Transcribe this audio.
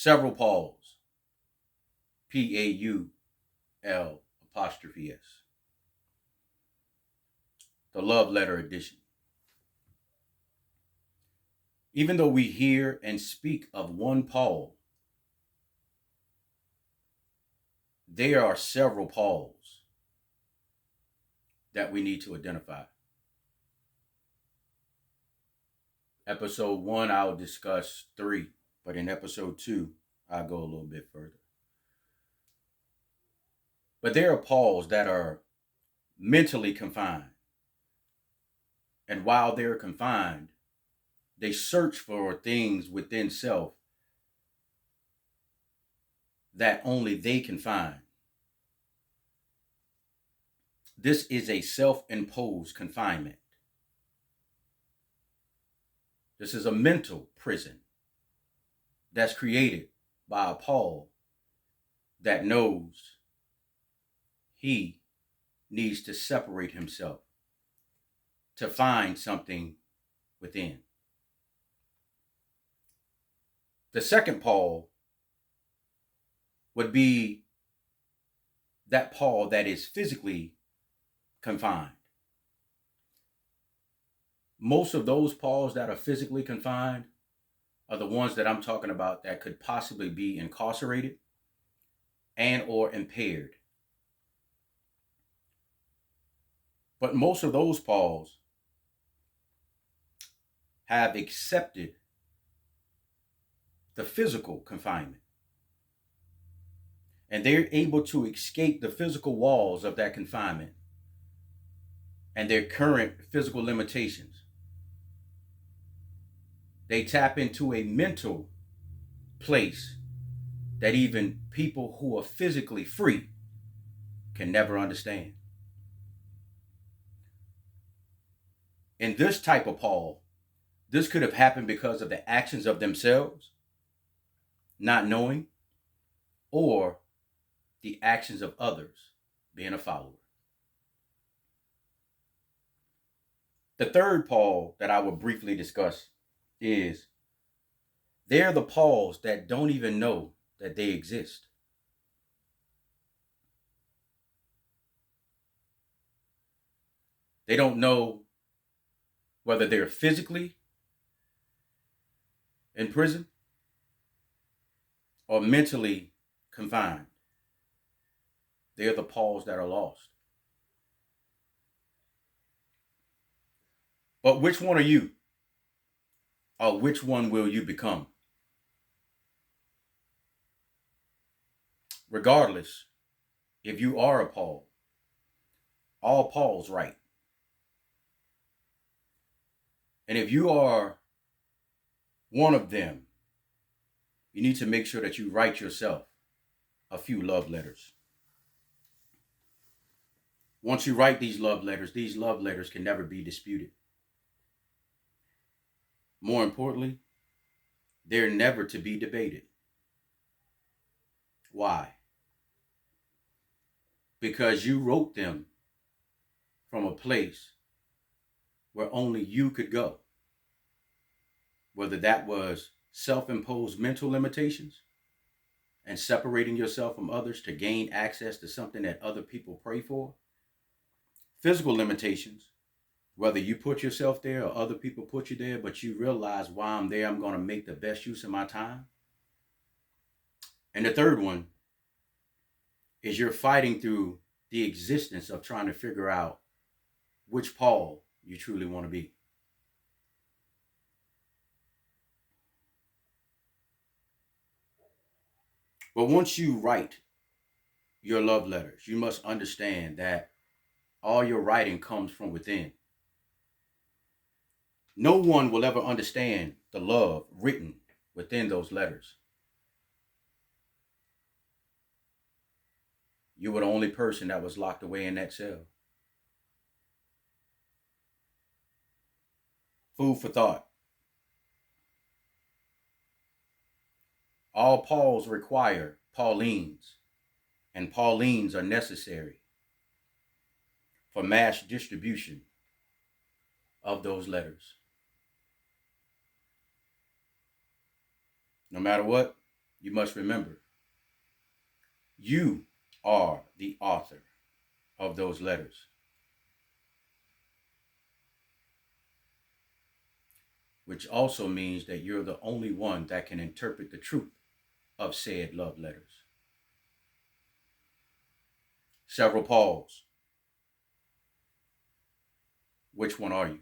Several Pauls. Paul''. The love letter edition. Even though we hear and speak of one Paul, there are several Pauls that we need to identify. Episode 1, I'll discuss 3, but in episode 2, I'll go a little bit further. But there are Pauls that are mentally confined. And while they're confined, they search for things within self that only they can find. This is a self-imposed confinement. This is a mental prison that's created by a Paul that knows he needs to separate himself to find something within. The second Paul would be that Paul that is physically confined. Most of those Pauls that are physically confined are the ones that I'm talking about that could possibly be incarcerated and or impaired. But most of those Pauls have accepted the physical confinement. And they're able to escape the physical walls of that confinement and their current physical limitations. They tap into a mental place that even people who are physically free can never understand. In this type of Paul, this could have happened because of the actions of themselves, not knowing, or the actions of others, being a follower. The third Paul that I will briefly discuss is they're the Pauls that don't even know that they exist. They don't know whether they're physically in prison or mentally confined. They're the Pauls that are lost. But which one are you? Or which one will you become? Regardless, if you are a Paul, all Pauls write. And if you are one of them, you need to make sure that you write yourself a few love letters. Once you write these love letters can never be disputed. More importantly, they're never to be debated. Why? Because you wrote them from a place where only you could go. Whether that was self-imposed mental limitations and separating yourself from others to gain access to something that other people pray for. Physical limitations, whether you put yourself there or other people put you there, but you realize while I'm there, I'm going to make the best use of my time. And the third one is you're fighting through the existence of trying to figure out which Paul you truly want to be. But once you write your love letters, you must understand that all your writing comes from within. No one will ever understand the love written within those letters. You were the only person that was locked away in that cell. Food for thought. All Pauls require Paulines, and Paulines are necessary for mass distribution of those letters. No matter what, you must remember, you are the author of those letters. Which also means that you're the only one that can interpret the truth of said love letters. Several Pauls. Which one are you?